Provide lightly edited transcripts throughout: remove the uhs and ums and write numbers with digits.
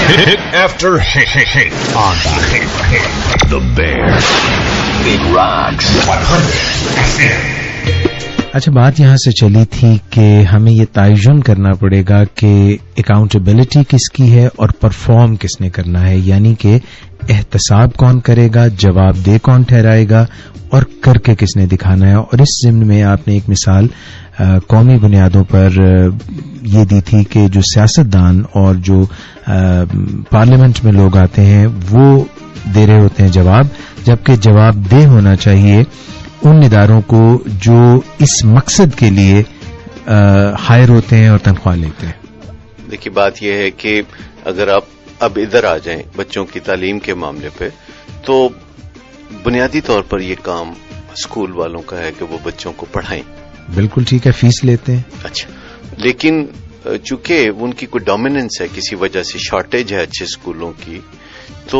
Hit after hit on the Bear. It rocks. 100 FM. اچھا، بات یہاں سے چلی تھی کہ ہمیں یہ تعین کرنا پڑے گا کہ اکاؤنٹیبلٹی کس کی ہے اور پرفارم کس نے کرنا ہے، یعنی کہ احتساب کون کرے گا، جواب دہ کون ٹھہرائے گا اور کر کے کس نے دکھانا ہے۔ اور اس ضمن میں آپ نے ایک مثال قومی بنیادوں پر یہ دی تھی کہ جو سیاستدان اور جو پارلیمنٹ میں لوگ آتے ہیں وہ دے رہے ہوتے ہیں جواب، جبکہ جواب دہ ہونا چاہیے ان اداروں کو جو اس مقصد کے لیے ہائر ہوتے ہیں اور تنخواہ لیتے ہیں۔ دیکھیے، بات یہ ہے کہ اگر آپ اب ادھر آ جائیں بچوں کی تعلیم کے معاملے پہ، تو بنیادی طور پر یہ کام اسکول والوں کا ہے کہ وہ بچوں کو پڑھائیں۔ بالکل ٹھیک ہے، فیس لیتے ہیں، اچھا، لیکن چونکہ ان کی کوئی ڈومیننس ہے، کسی وجہ سے شارٹیج ہے اچھے اسکولوں کی، تو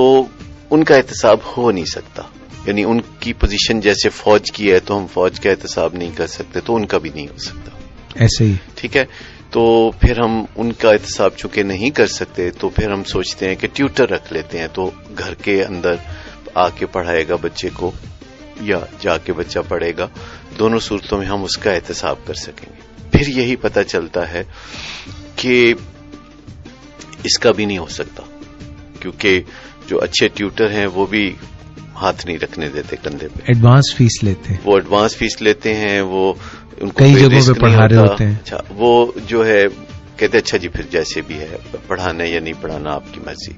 ان کا احتساب ہو نہیں سکتا۔ یعنی ان کی پوزیشن جیسے فوج کی ہے تو ہم فوج کا احتساب نہیں کر سکتے، تو ان کا بھی نہیں ہو سکتا، ایسے ہی ٹھیک ہے۔ تو پھر ہم ان کا احتساب چونکہ نہیں کر سکتے، تو پھر ہم سوچتے ہیں کہ ٹیوٹر رکھ لیتے ہیں، تو گھر کے اندر آ کے پڑھائے گا بچے کو یا جا کے بچہ پڑھے گا، دونوں صورتوں میں ہم اس کا احتساب کر سکیں گے۔ پھر یہی پتہ چلتا ہے کہ اس کا بھی نہیں ہو سکتا، کیونکہ جو اچھے ٹیوٹر ہیں وہ بھی ہاتھ نہیں رکھنے دیتے کندھے پہ، ایڈوانس فیس لیتے ہیں، وہ ایڈوانس فیس لیتے ہیں، وہ ان کو کئی جگہوں پہ پڑھا رہے ہوتے ہیں۔ اچھا، وہ جو ہے کہتے اچھا جی پھر جیسے بھی ہے پڑھانا یا نہیں پڑھانا آپ کی مرضی۔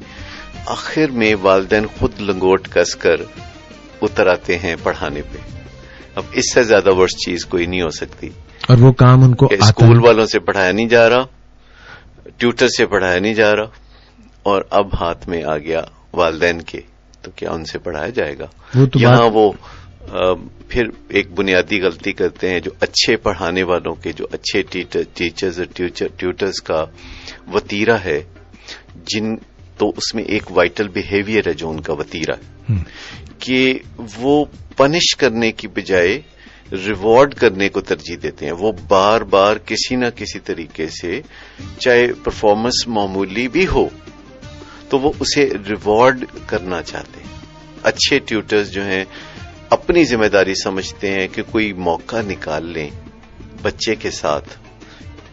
آخر میں والدین خود لنگوٹ کس کر اتر آتے ہیں پڑھانے پہ۔ اب اس سے زیادہ ورس چیز کوئی نہیں ہو سکتی، اور وہ کام ان کو اسکول والوں سے پڑھایا نہیں جا رہا، ٹیوٹر سے پڑھایا نہیں جا رہا، اور اب ہاتھ میں آ گیا والدین کے، تو کیا ان سے پڑھایا جائے گا؟ یہاں وہ پھر ایک بنیادی غلطی کرتے ہیں، جو اچھے پڑھانے والوں کے، جو اچھے ٹیچرز اور ٹیوٹرز کا وتیرہ ہے، تو اس میں ایک وائٹل بیہیویئر ہے جو ان کا وتیرہ ہے، کہ وہ پنش کرنے کی بجائے ریوارڈ کرنے کو ترجیح دیتے ہیں۔ وہ بار بار کسی نہ کسی طریقے سے، چاہے پرفارمنس معمولی بھی ہو تو وہ اسے ریوارڈ کرنا چاہتے ہیں۔ اچھے ٹیوٹرز جو ہیں اپنی ذمہ داری سمجھتے ہیں کہ کوئی موقع نکال لیں بچے کے ساتھ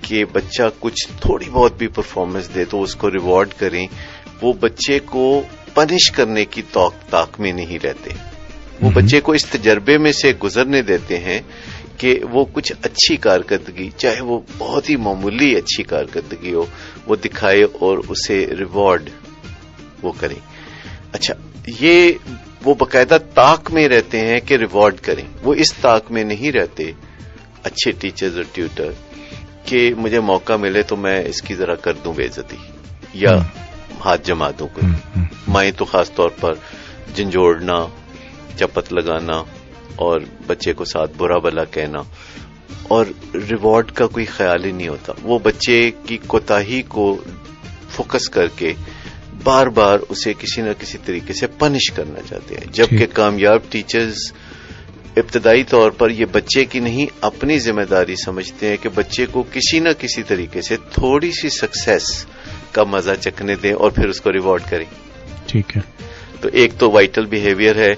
کہ بچہ کچھ تھوڑی بہت بھی پرفارمنس دے تو اس کو ریوارڈ کریں۔ وہ بچے کو پنش کرنے کی طاق میں نہیں رہتے، وہ بچے کو اس تجربے میں سے گزرنے دیتے ہیں کہ وہ کچھ اچھی کارکردگی، چاہے وہ بہت ہی معمولی اچھی کارکردگی ہو، وہ دکھائے اور اسے ریوارڈ وہ کریں۔ اچھا، یہ وہ باقاعدہ طاق میں رہتے ہیں کہ ریوارڈ کریں، وہ اس طاق میں نہیں رہتے اچھے ٹیچرز اور ٹیوٹر کہ مجھے موقع ملے تو میں اس کی ذرا کر دوں بے عزتی یا ہاتھ جما دوں کوئی۔ مائیں تو خاص طور پر جھنجھوڑنا، چپت لگانا اور بچے کو ساتھ برا بلا کہنا، اور ریوارڈ کا کوئی خیال ہی نہیں ہوتا۔ وہ بچے کی کوتاہی کو فوکس کر کے بار بار اسے کسی نہ کسی طریقے سے پنش کرنا چاہتے ہیں، جبکہ کامیاب ٹیچرز ابتدائی طور پر یہ بچے کی نہیں اپنی ذمہ داری سمجھتے ہیں کہ بچے کو کسی نہ کسی طریقے سے تھوڑی سی سکسیس کا مزہ چکھنے دیں اور پھر اس کو ریوارڈ کریں۔ ٹھیک ہے، تو ایک تو وائٹل بیہیویئر ہے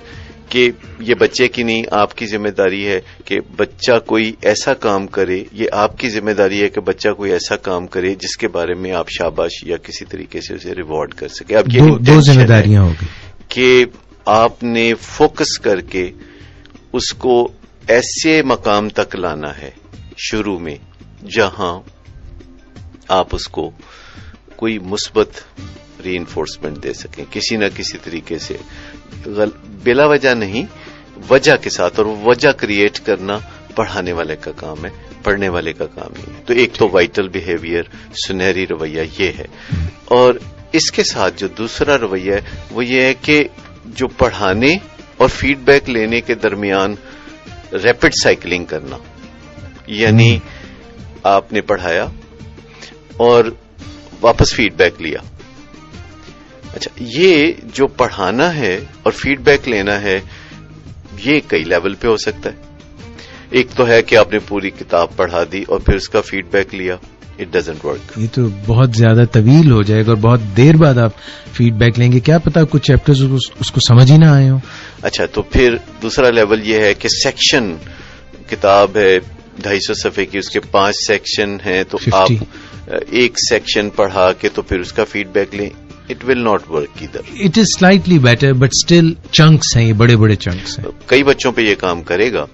کہ یہ بچے کی نہیں آپ کی ذمہ داری ہے کہ بچہ کوئی ایسا کام کرے، یہ آپ کی ذمہ داری ہے کہ بچہ کوئی ایسا کام کرے جس کے بارے میں آپ شاباش یا کسی طریقے سے اسے ریوارڈ کر سکے۔ اب یہ دو ذمہ داریاں ہوگی کہ آپ نے فوکس کر کے اس کو ایسے مقام تک لانا ہے شروع میں جہاں آپ اس کو کوئی مثبت ری انفورسمنٹ دے سکیں کسی نہ کسی طریقے سے، بلا وجہ نہیں، وجہ کے ساتھ، اور وجہ کریٹ کرنا پڑھانے والے کا کام ہے، پڑھنے والے کا کام نہیں ہے۔ تو ایک تو وائٹل بیہیویئر، سنہری رویہ یہ ہے، اور اس کے ساتھ جو دوسرا رویہ ہے وہ یہ ہے کہ جو پڑھانے اور فیڈ بیک لینے کے درمیان ریپڈ سائیکلنگ کرنا، یعنی آپ نے پڑھایا اور واپس فیڈ بیک لیا۔ اچھا، یہ جو پڑھانا ہے اور فیڈ بیک لینا ہے یہ کئی لیول پہ ہو سکتا ہے۔ ایک تو ہے کہ آپ نے پوری کتاب پڑھا دی اور پھر اس کا فیڈ بیک لیا، it doesn't work. یہ تو بہت زیادہ طویل ہو جائے گا اور بہت دیر بعد آپ فیڈ بیک لیں گے. کیا پتا کچھ چیپٹرز اس کو سمجھ ہی نہ آئے ہوں. اچھا, تو پھر دوسرا لیول یہ ہے کہ سیکشن کتاب ہے 250 صفحے کی, اس کے 5 سیکشن ہیں, تو 50. آپ ایک سیکشن پڑھا کے تو پھر اس کا فیڈ بیک لیں. It will not work either. It is slightly better, but still chunks ہیں, یہ بڑے بڑے چنکس ہیں. کئی بچوں پہ یہ کام کرے گا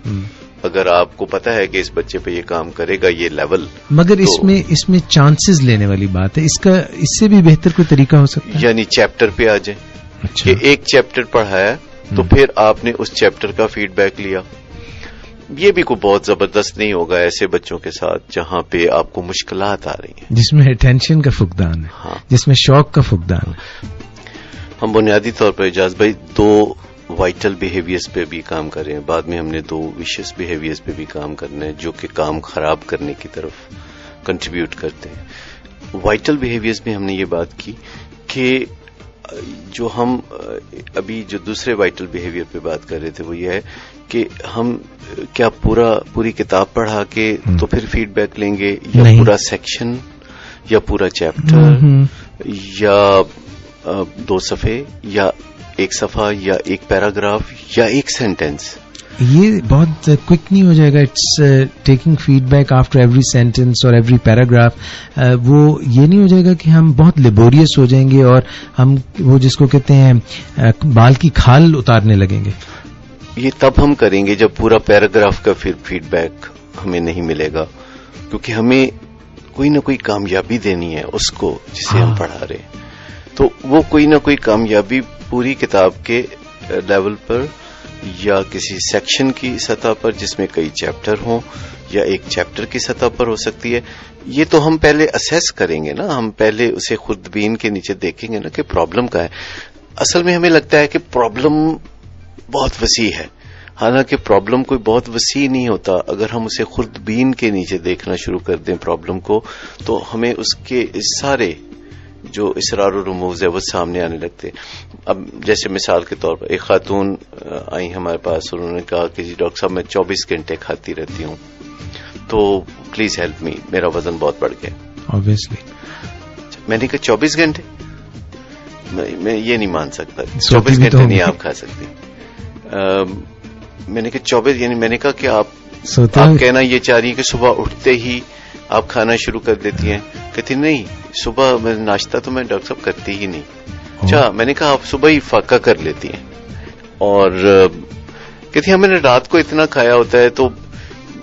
اگر آپ کو پتا ہے کہ اس بچے پہ یہ کام کرے گا یہ لیول. مگر اس میں چانسز لینے والی بات ہے. اس سے بھی بہتر کوئی طریقہ ہو سکتا ہے, یعنی چیپٹر پہ آ جائیں. اچھا, کہ ایک چیپٹر پڑھایا تو پھر آپ نے اس چیپٹر کا فیڈ بیک لیا. یہ بھی کوئی بہت زبردست نہیں ہوگا ایسے بچوں کے ساتھ جہاں پہ آپ کو مشکلات آ رہی ہیں, جس میں اٹینشن کا فقدان ہے. ہاں, جس میں شوق کا فقدان ہے. ہم بنیادی طور پر اجاز بھائی 2 وائٹل بیہیویئرز پہ بھی کام کر رہے ہیں, بعد میں ہم نے 2 ویشیس بیہیویئرز پہ بھی کام کرنا ہے جو کہ کام خراب کرنے کی طرف کنٹریبیوٹ کرتے ہیں. وائٹل بیہیویئرز میں ہم نے یہ بات کی کہ جو ہم ابھی جو دوسرے وائٹل بیہیویئر پہ بات کر رہے تھے وہ یہ ہے کہ ہم کیا پوری کتاب پڑھا کے تو پھر فیڈ بیک لیں گے, یا پورا سیکشن, یا پورا چیپٹر, یا 2 صفحے, یا 1 صفحہ, یا 1 پیراگراف, یا 1 سینٹینس. یہ بہت کوئک نہیں ہو جائے گا. It's taking feedback after every sentence اور ایوری پیراگراف. وہ یہ نہیں ہو جائے گا کہ ہم بہت لیبوریس ہو جائیں گے اور ہم وہ جس کو کہتے ہیں بال کی کھال اتارنے لگیں گے. یہ تب ہم کریں گے جب پورا پیراگراف کا پھر فیڈ بیک ہمیں نہیں ملے گا, کیونکہ ہمیں کوئی نہ کوئی کامیابی دینی ہے اس کو جسے ہم پڑھا رہے ہیں. تو وہ کوئی نہ کوئی کامیابی پوری کتاب کے لیول پر یا کسی سیکشن کی سطح پر جس میں کئی چیپٹر ہوں, یا ایک چیپٹر کی سطح پر ہو سکتی ہے. یہ تو ہم پہلے اسیس کریں گے نا, ہم پہلے اسے خودبین کے نیچے دیکھیں گے نا کہ پرابلم کا ہے. اصل میں ہمیں لگتا ہے کہ پرابلم بہت وسیع ہے, حالانکہ پرابلم کوئی بہت وسیع نہیں ہوتا. اگر ہم اسے خودبین کے نیچے دیکھنا شروع کر دیں پرابلم کو, تو ہمیں اس کے سارے جو اسرار و رموز ہے وہ سامنے آنے لگتے. اب جیسے مثال کے طور پر ایک خاتون آئی ہمارے پاس, انہوں نے کہا کہ جی ڈاکٹر صاحب میں 24 گھنٹے کھاتی رہتی ہوں, تو پلیز ہیلپ می, میرا وزن بہت بڑھ گیا. Obviously. میں نے کہا 24 گھنٹے, میں یہ نہیں مان سکتا, 24 گھنٹے نہیں آپ کھا سکتے. میں نے کہا 24, یعنی میں نے کہا کہ آپ کہنا یہ چاہ رہی ہیں کہ صبح اٹھتے ہی آپ کھانا شروع کر دیتی ہیں. کہتی نہیں, صبح میں ناشتہ تو میں ڈاکٹر صاحب کرتی ہی نہیں. اچھا, میں نے کہا آپ صبح ہی فاقہ کر لیتی ہیں. اور کہتی ہیں میں نے رات کو اتنا کھایا ہوتا ہے تو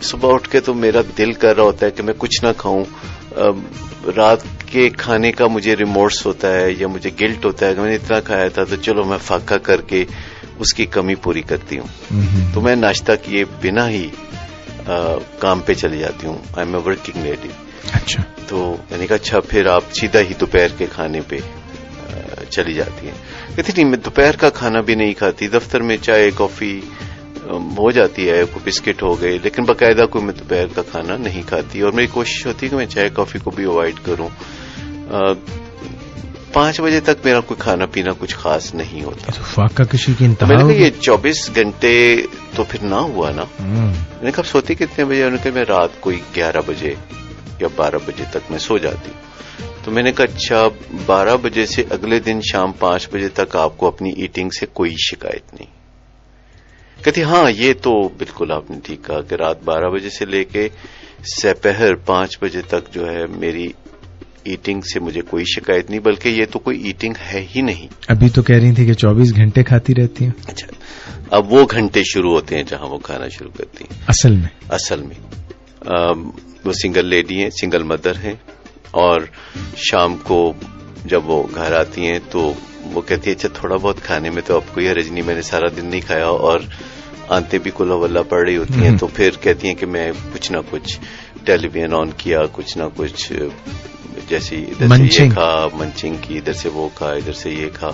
صبح اٹھ کے تو میرا دل کر رہا ہوتا ہے کہ میں کچھ نہ کھاؤں. رات کے کھانے کا مجھے ریمورس ہوتا ہے یا مجھے گلٹ ہوتا ہے کہ میں نے اتنا کھایا تھا, تو چلو میں فاقہ کر کے اس کی کمی پوری کرتی ہوں. تو میں ناشتہ کیے بنا ہی کام پہ چلی جاتی ہوں. I am a working lady. اچھا, تو میں نے کہا اچھا پھر آپ سیدھا ہی دوپہر کے کھانے پہ چلی جاتی ہیں. کہتی نہیں, میں دوپہر کا کھانا بھی نہیں کھاتی, دفتر میں چائے کافی ہو جاتی ہے, کوئی بسکٹ ہو گئے, لیکن باقاعدہ کوئی میں دوپہر کا کھانا نہیں کھاتی. اور میری کوشش ہوتی ہے کہ میں چائے کافی کو بھی اوائڈ کروں. 5 بجے تک میرا کوئی کھانا پینا کچھ خاص نہیں ہوتا. فاقہ کشی کی انتہا. میں نے کہا یہ 24 گھنٹے تو پھر نہ ہوا نا. میں نے کہا سوتی کتنے بجے؟ انہوں نے کہا میں رات کوئی 11 بجے یا 12 بجے تک میں سو جاتی ہوں. تو میں نے کہا اچھا 12 بجے سے اگلے دن شام 5 بجے تک آپ کو اپنی ایٹنگ سے کوئی شکایت نہیں. کہتی ہاں یہ تو بالکل آپ نے ٹھیک کہا کہ رات 12 بجے سے لے کے سپہر 5 بجے تک جو ہے میری ایٹنگ سے مجھے کوئی شکایت نہیں, بلکہ یہ تو کوئی ایٹنگ ہے ہی نہیں. ابھی تو کہہ رہی تھی کہ 24 گھنٹے کھاتی رہتی ہیں. اچھا, اب وہ گھنٹے شروع ہوتے ہیں جہاں وہ کھانا شروع کرتی ہیں. اصل میں وہ سنگل لیڈی ہیں, سنگل مدر ہیں, اور شام کو جب وہ گھر آتی ہیں تو وہ کہتی ہے اچھا تھوڑا بہت کھانے میں تو آپ کو یہ رج نہیں, میں نے سارا دن نہیں کھایا, اور آنتیں بھی کلو واللہ پڑ رہی ہوتی ہیں. تو پھر کہتی ہیں کہ میں کچھ نہ کچھ ٹیلی ویژن آن کیا, کچھ نہ کچھ جیسے ادھر سے یہ کھا, منچنگ کی, ادھر سے وہ کھا, ادھر سے یہ کھا.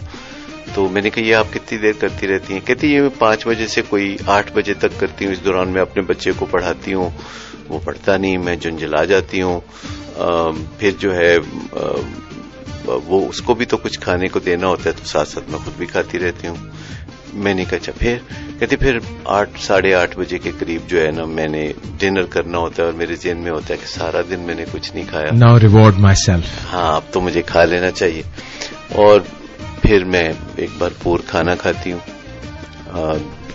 تو میں نے کہا یہ آپ کتنی دیر کرتی رہتی ہیں؟ کہتی یہ میں 5 بجے سے کوئی 8 بجے تک کرتی ہوں. اس دوران میں اپنے بچے کو پڑھاتی ہوں, وہ پڑھتا نہیں, میں جھنجھلا جاتی ہوں. پھر جو ہے وہ اس کو بھی تو کچھ کھانے کو دینا ہوتا ہے, تو ساتھ ساتھ میں خود بھی کھاتی رہتی ہوں. میں نے کہا اچھا پھر کہتے پھر 8 ساڑھے 8 بجے کے قریب جو ہے نا میں نے ڈنر کرنا ہوتا ہے اور میرے ذہن میں ہوتا ہے کہ سارا دن میں نے کچھ نہیں کھایا, ناؤ ریوارڈ مائی سیلف, ہاں اب تو مجھے کھا لینا چاہیے. اور پھر میں ایک بھرپور کھانا کھاتی ہوں.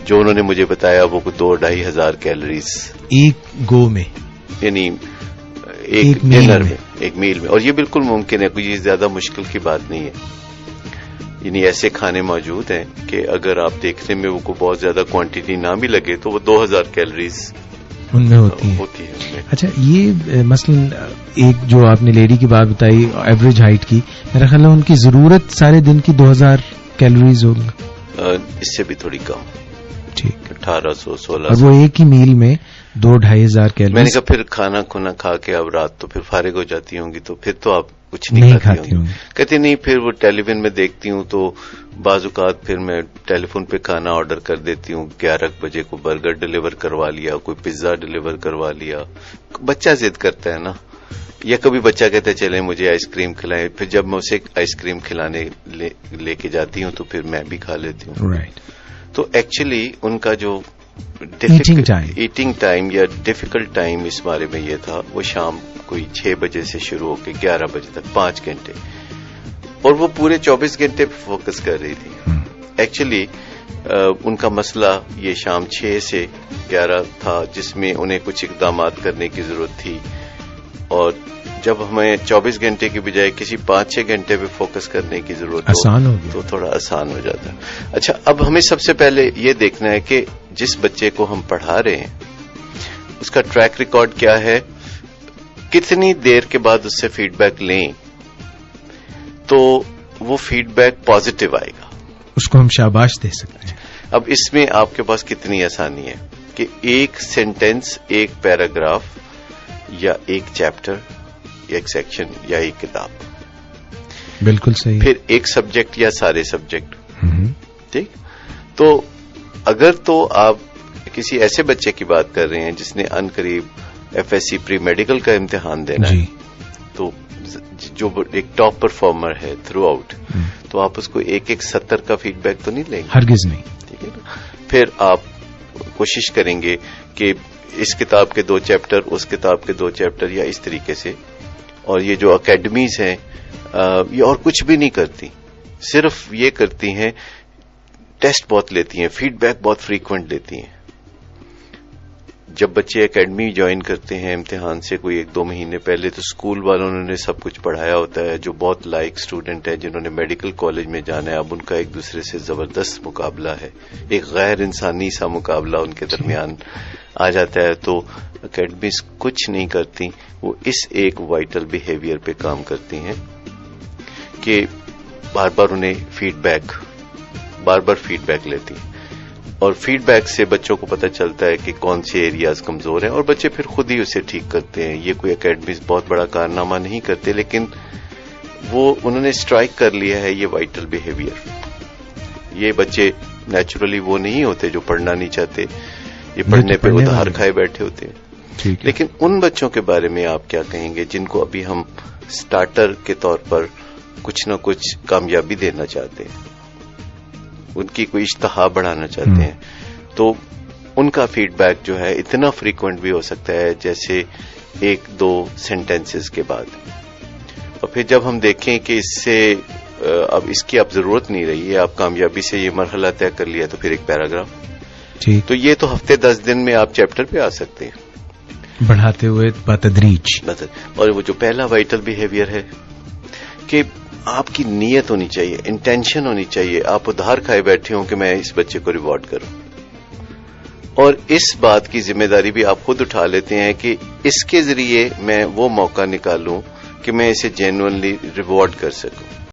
جو انہوں نے مجھے بتایا وہ 2-2.5 ہزار کیلوریز ایک گو میں, یعنی ایک ڈنر میں, ایک میل میں. اور یہ بالکل ممکن ہے, کوئی زیادہ مشکل کی بات نہیں ہے. یعنی ایسے کھانے موجود ہیں کہ اگر آپ دیکھنے میں وہ کو بہت زیادہ کوانٹٹی نہ بھی لگے تو وہ 2000 کیلوریز ان میں ہوتی ہے. اچھا یہ مثلا ایک جو آپ نے لیڈی کی بات بتائی ایوریج ہائٹ کی, میرا خیال ہے ان کی ضرورت سارے دن کی 2000 کیلوریز ہوگی, اس سے بھی تھوڑی کم, ٹھیک 1800-1600. اور وہ ایک ہی میل میں 2-2.5 ہزار کیلوریز. میں نے کہا پھر کھانا کھونا کھا کے اب رات تو پھر فارغ ہو جاتی ہوں گی تو پھر تو آپ کچھ نہیں کھاتی ہوں گی. کہتے نہیں, پھر وہ ٹیلی ویژن میں دیکھتی ہوں تو بعض اوقات پھر میں ٹیلی فون پہ کھانا آرڈر کر دیتی ہوں. 11 بجے کو برگر ڈلیور کروا لیا, کوئی پیزا ڈلیور کروا لیا. بچہ ضد کرتا ہے نا, یا کبھی بچہ کہتا ہے چلیں مجھے آئس کریم کھلائیں, پھر جب میں اسے آئس کریم کھلانے لے کے جاتی ہوں تو پھر میں بھی کھا لیتی ہوں. تو ایکچولی ان کا جو ایٹنگ ٹائم یا ڈیفیکلٹ ٹائم اس بارے میں یہ تھا, وہ شام کوئی 6 بجے سے شروع ہو کے 11 بجے تک 5 گھنٹے, اور وہ پورے 24 گھنٹے پہ فوکس کر رہی تھی. ایکچولی ان کا مسئلہ یہ شام 6 سے 11 تھا جس میں انہیں کچھ اقدامات کرنے کی ضرورت تھی, اور جب ہمیں 24 گھنٹے کی بجائے کسی 5-6 گھنٹے پہ فوکس کرنے کی ضرورت ہو تو تھوڑا آسان ہو جاتا ہے. اچھا اب ہمیں سب سے پہلے یہ دیکھنا ہے کہ جس بچے کو ہم پڑھا رہے ہیں اس کا ٹریک ریکارڈ کیا ہے, کتنی دیر کے بعد اس سے فیڈ بیک لیں تو وہ فیڈ بیک پازیٹو آئے گا, اس کو ہم شاباش دے سکتے ہیں. اب اس میں آپ کے پاس کتنی آسانی ہے کہ ایک سینٹینس, ایک پیراگراف یا ایک چیپٹر, ایک سیکشن یا ایک کتاب, بالکل صحیح, پھر ایک سبجیکٹ یا سارے سبجیکٹ. ٹھیک, تو اگر تو آپ کسی ایسے بچے کی بات کر رہے ہیں جس نے ان قریب FSC پری میڈیکل کا امتحان دینا ہے, تو جو ایک ٹاپ پرفارمر ہے تھرو آؤٹ, تو آپ اس کو 1-70 کا فیڈ بیک تو نہیں لیں گے, ہرگز نہیں. ٹھیک ہے نا. پھر آپ کوشش کریں گے کہ اس کتاب کے 2 چیپٹر, اس کتاب کے 2 چیپٹر, یا اس طریقے سے. اور یہ جو اکیڈمیز ہیں یہ اور کچھ بھی نہیں کرتی, صرف یہ کرتی ہیں ٹیسٹ بہت لیتی ہیں, فیڈ بیک بہت فریکوینٹ لیتی ہیں. جب بچے اکیڈمی جوائن کرتے ہیں امتحان سے کوئی 1-2 مہینے پہلے تو اسکول والوں نے سب کچھ پڑھایا ہوتا ہے. جو بہت لائق اسٹوڈنٹ ہیں جنہوں نے میڈیکل کالج میں جانا ہے, اب ان کا ایک دوسرے سے زبردست مقابلہ ہے, ایک غیر انسانی سا مقابلہ ان کے درمیان آ جاتا ہے. تو اکیڈمیز کچھ نہیں کرتی, وہ اس ایک وائٹل بیہیویئر پہ کام کرتی ہیں کہ بار بار انہیں فیڈ بیک لیتی ہیں, اور فیڈ بیک سے بچوں کو پتہ چلتا ہے کہ کون سے ایریاز کمزور ہیں, اور بچے پھر خود ہی اسے ٹھیک کرتے ہیں. یہ کوئی اکیڈمیز بہت بڑا کارنامہ نہیں کرتے, لیکن وہ انہوں نے اسٹرائک کر لیا ہے یہ وائٹل بیہیویئر. یہ بچے نیچرلی وہ نہیں ہوتے جو پڑھنا نہیں چاہتے, یہ پڑھنے پہ ادھار کھائے بیٹھے ہوتے ہیں. لیکن ان بچوں کے بارے میں آپ کیا کہیں گے جن کو ابھی ہم سٹارٹر کے طور پر کچھ نہ کچھ کامیابی دینا چاہتے ہیں, ان کی کوئی اشتہا بڑھانا چاہتے ہیں, تو ان کا فیڈ بیک جو ہے اتنا فریکوینٹ بھی ہو سکتا ہے جیسے 1-2 سینٹینسز کے بعد. اور پھر جب ہم دیکھیں کہ اس سے اب اس کی اب ضرورت نہیں رہی ہے, آپ کامیابی سے یہ مرحلہ طے کر لیا, تو پھر ایک پیراگراف. تو یہ تو ہفتے 10 دن میں آپ چیپٹر پہ آ سکتے ہیں بڑھاتے ہوئے بتدریج. اور وہ جو پہلا وائٹل بیہیویئر ہے کہ آپ کی نیت ہونی چاہیے, انٹینشن ہونی چاہیے, آپ ادھار کھائے بیٹھے ہوں کہ میں اس بچے کو ریوارڈ کروں, اور اس بات کی ذمہ داری بھی آپ خود اٹھا لیتے ہیں کہ اس کے ذریعے میں وہ موقع نکالوں کہ میں اسے جینوئنلی ریوارڈ کر سکوں.